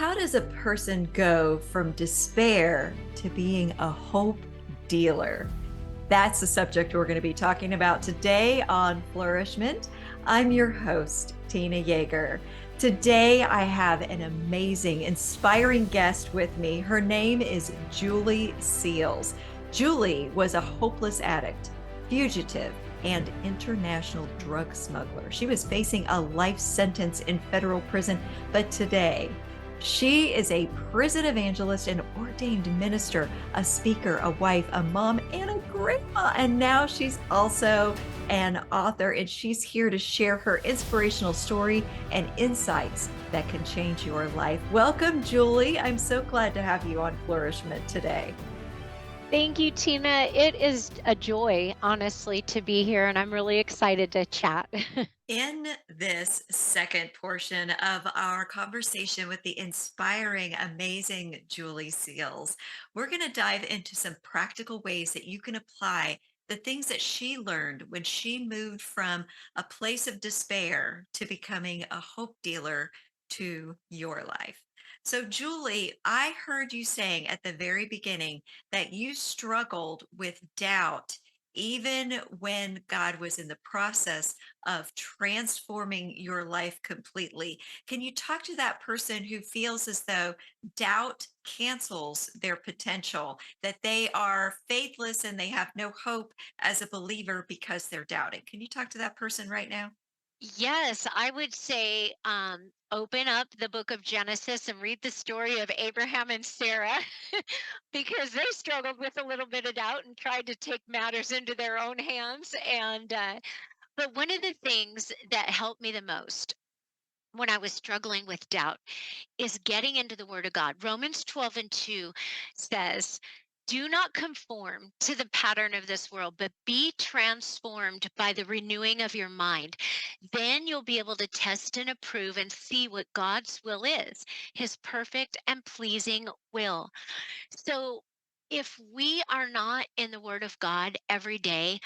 How does a person go from despair to being a hope dealer? That's the subject we're going to be talking about today on Flourish-Meant. I'm your host, Tina Yeager. Today, I have an amazing, inspiring guest with me. Her name is Julie Seals. Julie was a hopeless addict, fugitive, and international drug smuggler. She was facing a life sentence in federal prison, but today, she is a prison evangelist and ordained minister, a speaker, a wife, a mom, and a grandma. And now she's also an author, and she's here to share her inspirational story and insights that can change your life. Welcome, Julie. I'm so glad to have you on Flourishment today. Thank you, Tina. It is a joy, honestly, to be here, and I'm really excited to chat. In this second portion of our conversation with the inspiring, amazing Julie Seals, we're going to dive into some practical ways that you can apply the things that she learned when she moved from a place of despair to becoming a hope dealer to your life. So, Julie, I heard you saying at the very beginning that you struggled with doubt even when God was in the process of transforming your life completely. Can you talk to that person who feels as though doubt cancels their potential, that they are faithless and they have no hope as a believer because they're doubting? Can you talk to that person right now? Yes, I would say open up the book of Genesis and read the story of Abraham and Sarah because they struggled with a little bit of doubt and tried to take matters into their own hands. But one of the things that helped me the most when I was struggling with doubt is getting into the Word of God. Romans 12 and 2 says, do not conform to the pattern of this world, but be transformed by the renewing of your mind. Then you'll be able to test and approve and see what God's will is, his perfect and pleasing will. So if we are not in the Word of God every day,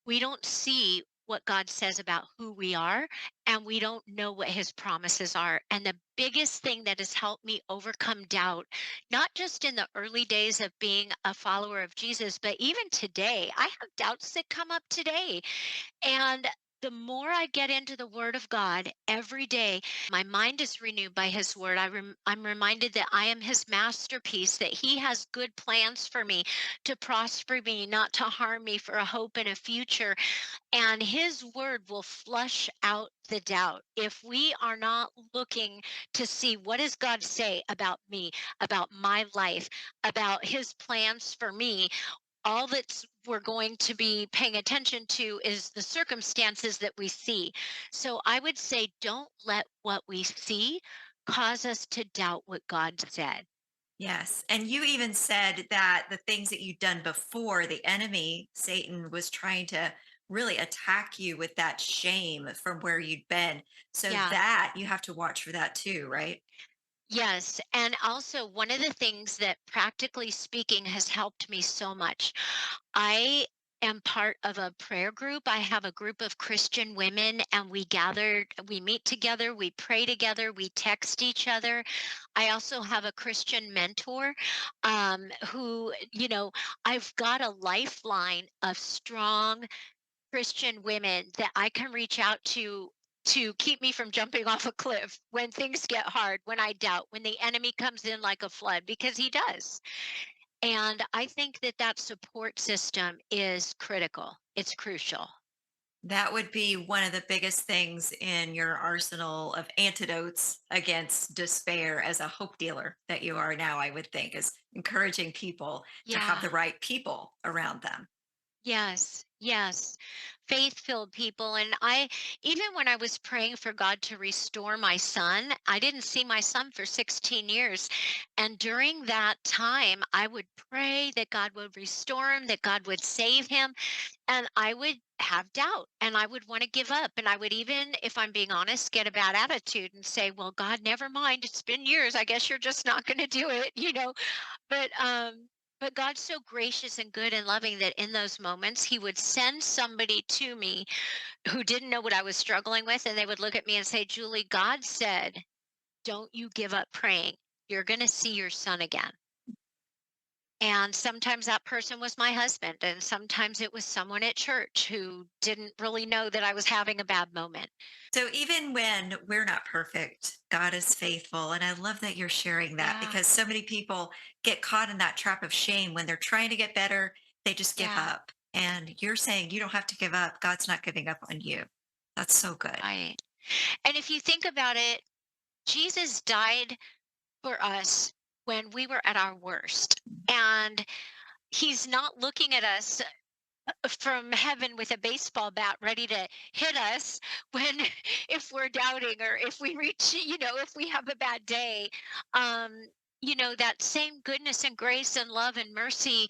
we don't see what God says about who we are, and we don't know what his promises are. And the biggest thing that has helped me overcome doubt, not just in the early days of being a follower of Jesus, but even today, I have doubts that come up today. And the more I get into the Word of God every day, my mind is renewed by His Word. I'm reminded that I am His masterpiece, that He has good plans for me to prosper me, not to harm me, for a hope and a future. And His Word will flush out the doubt. If we are not looking to see what does God say about me, about my life, about His plans for me, all that's we're going to be paying attention to is the circumstances that we see. So I would say don't let what we see cause us to doubt what God said. Yes. And you even said that the things that you'd done before, the enemy, Satan, was trying to really attack you with that shame from where you'd been. So Yeah. that you have to watch for that too, right? Yes. And also, one of the things that practically speaking has helped me so much, I am part of a prayer group. I have a group of Christian women, and we meet together, we pray together, we text each other. I also have a Christian mentor who, I've got a lifeline of strong Christian women that I can reach out to keep me from jumping off a cliff when things get hard, when I doubt, when the enemy comes in like a flood, because he does. And I think that that support system is critical. It's crucial. That would be one of the biggest things in your arsenal of antidotes against despair as a hope dealer that you are now, I would think, is encouraging people to have Yeah. the right people around them. Yes, yes. Faith-filled people. And even when I was praying for God to restore my son, I didn't see my son for 16 years. And during that time, I would pray that God would restore him, that God would save him. And I would have doubt and I would want to give up. And I would even, if I'm being honest, get a bad attitude and say, well, God, never mind. It's been years. I guess you're just not going to do it. But God's so gracious and good and loving that in those moments he would send somebody to me who didn't know what I was struggling with, and they would look at me and say, Julie, God said don't you give up praying. You're going to see your son again. And sometimes that person was my husband, and sometimes it was someone at church who didn't really know that I was having a bad moment. So even when we're not perfect, God is faithful. And I love that you're sharing that Yeah, because so many people get caught in that trap of shame when they're trying to get better, they just give yeah, up. And you're saying you don't have to give up. God's not giving up on you. That's so good. right. And if you think about it, Jesus died for us when we were at our worst. And he's not looking at us from heaven with a baseball bat ready to hit us when if we're doubting or if we reach, if we have a bad day. Um, that same goodness and grace and love and mercy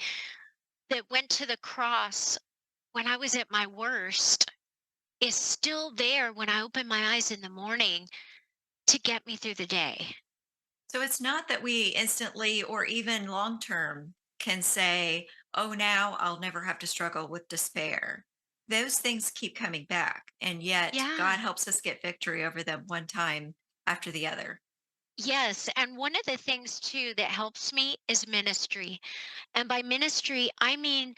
that went to the cross when I was at my worst is still there when I open my eyes in the morning to get me through the day. So it's not that we instantly or even long term can say, oh, now I'll never have to struggle with despair. Those things keep coming back. And yet God Yeah. helps us get victory over them one time after the other. Yes. And one of the things too that helps me is ministry. And by ministry, I mean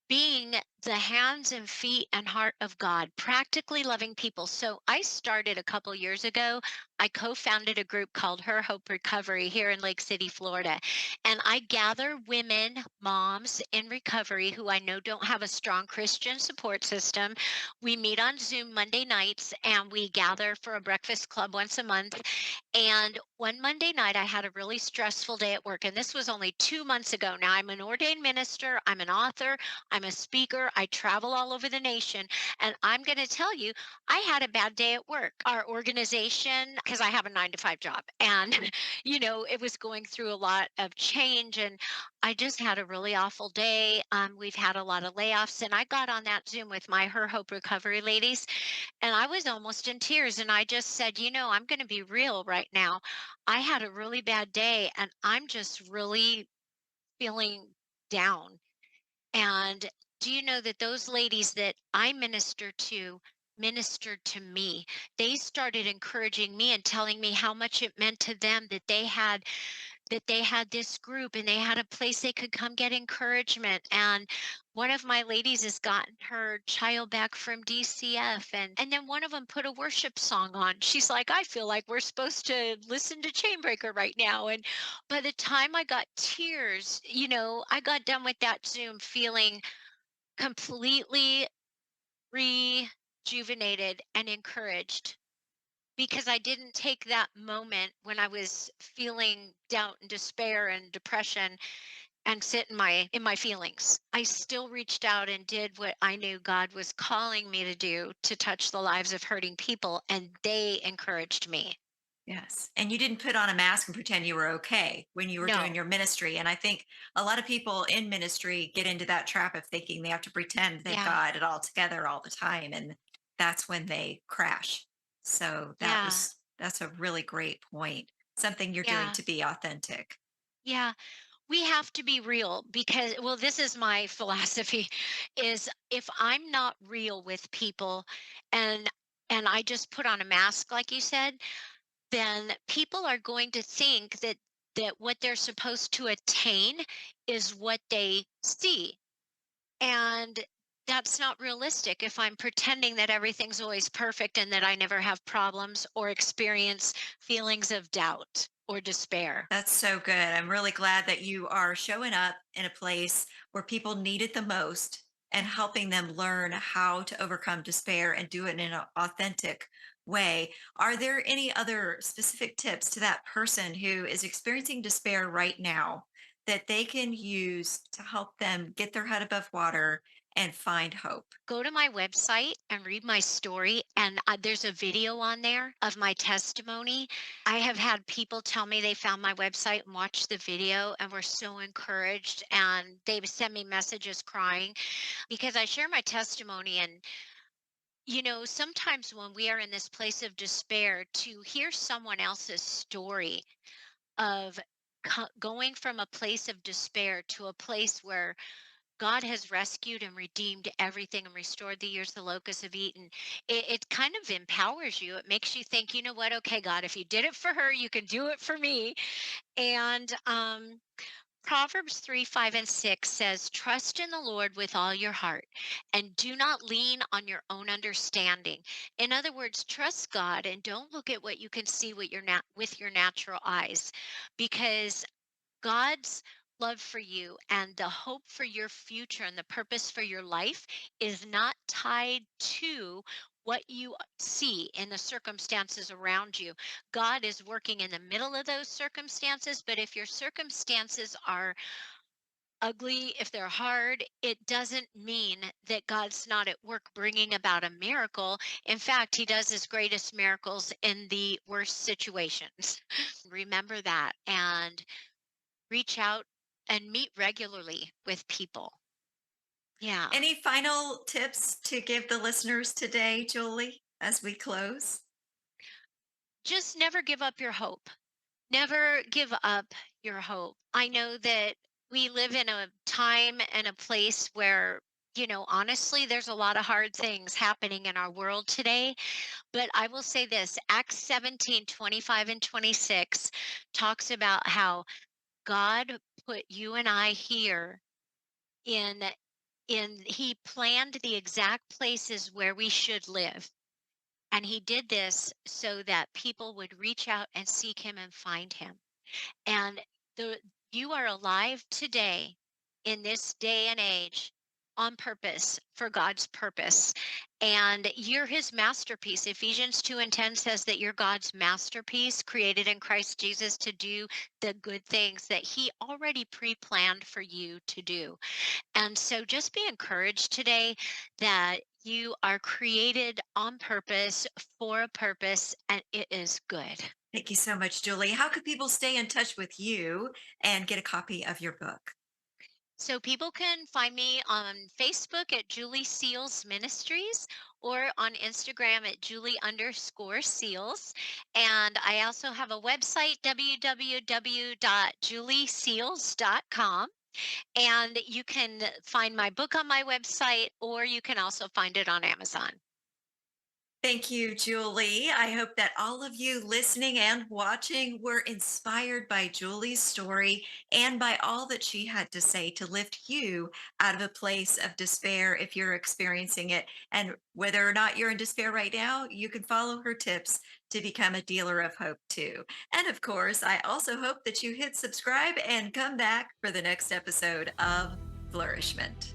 being the hands and feet and heart of God, practically loving people. So I started a couple years ago. I co founded a group called Her Hope Recovery here in Lake City, Florida. And I gather women, moms in recovery who I know don't have a strong Christian support system. We meet on Zoom Monday nights and we gather for a breakfast club once a month. And one Monday night, I had a really stressful day at work. And this was only 2 months ago. Now, I'm an ordained minister, I'm an author, I'm a speaker, I travel all over the nation. And I'm going to tell you, I had a bad day at work. Our organization, because I have a 9 to 5 job, and, it was going through a lot of change. And I just had a really awful day. We've had a lot of layoffs. And I got on that Zoom with my Her Hope Recovery ladies and I was almost in tears. And I just said, I'm going to be real right now. I had a really bad day and I'm just really feeling down. And do you know that those ladies that I ministered to me? They started encouraging me and telling me how much it meant to them that they had this group and they had a place they could come get encouragement. And one of my ladies has gotten her child back from DCF, and then one of them put a worship song on. She's like, I feel like we're supposed to listen to Chainbreaker right now. And by the time I got tears, I got done with that Zoom feeling completely rejuvenated and encouraged because I didn't take that moment when I was feeling doubt and despair and depression and sit in my feelings. I still reached out and did what I knew God was calling me to do to touch the lives of hurting people, and they encouraged me. Yes. And you didn't put on a mask and pretend you were okay when you were doing No. your ministry. And I think a lot of people in ministry get into that trap of thinking they have to pretend they've Yeah. got it all together all the time. And that's when they crash. So Yeah. that's a really great point. Something you're doing Yeah. to be authentic. Yeah. We have to be real because, well, this is my philosophy is if I'm not real with people and I just put on a mask like you said, then people are going to think that what they're supposed to attain is what they see. And that's not realistic if I'm pretending that everything's always perfect and that I never have problems or experience feelings of doubt or despair. That's so good. I'm really glad that you are showing up in a place where people need it the most and Mhm. helping them learn how to overcome despair and do it in an authentic way. Are there any other specific tips to that person who is experiencing despair right now that they can use to help them get their head above water and find hope? Go to my website and read my story. And there's a video on there of my testimony. I have had people tell me they found my website and watched the video and were so encouraged. And they send me messages crying because I share my testimony. And, sometimes when we are in this place of despair, to hear someone else's story of going from a place of despair to a place where God has rescued and redeemed everything and restored the years the locusts have eaten. It kind of empowers you. It makes you think, you know what? Okay, God, if you did it for her, you can do it for me. And Proverbs 3, 5, and 6 says, Trust in the Lord with all your heart and do not lean on your own understanding. In other words, trust God and don't look at what you can see with with your natural eyes, because God's love for you and the hope for your future and the purpose for your life is not tied to what you see in the circumstances around you. God is working in the middle of those circumstances, but if your circumstances are ugly, if they're hard, it doesn't mean that God's not at work bringing about a miracle. In fact, He does His greatest miracles in the worst situations. Remember that and reach out and meet regularly with people. Yeah. Any final tips to give the listeners today, Julie, as we close? Just never give up your hope. Never give up your hope. I know that we live in a time and a place where, honestly, there's a lot of hard things happening in our world today. But I will say this: Acts 17, 25, and 26 talks about how God put you and I here in he planned the exact places where we should live. And he did this so that people would reach out and seek him and find him. And the you are alive today in this day and age on purpose for God's purpose. And you're his masterpiece. Ephesians 2 and 10 says that you're God's masterpiece, created in Christ Jesus to do the good things that he already pre-planned for you to do. And so just be encouraged today that you are created on purpose for a purpose, and it is good. Thank you so much, Julie. How could people stay in touch with you and get a copy of your book? So people can find me on Facebook at Julie Seals Ministries or on Instagram at Julie_Seals. And I also have a website, www.julieseals.com. And you can find my book on my website, or you can also find it on Amazon. Thank you, Julie. I hope that all of you listening and watching were inspired by Julie's story and by all that she had to say to lift you out of a place of despair if you're experiencing it. And whether or not you're in despair right now, you can follow her tips to become a dealer of hope too. And of course, I also hope that you hit subscribe and come back for the next episode of Flourishment.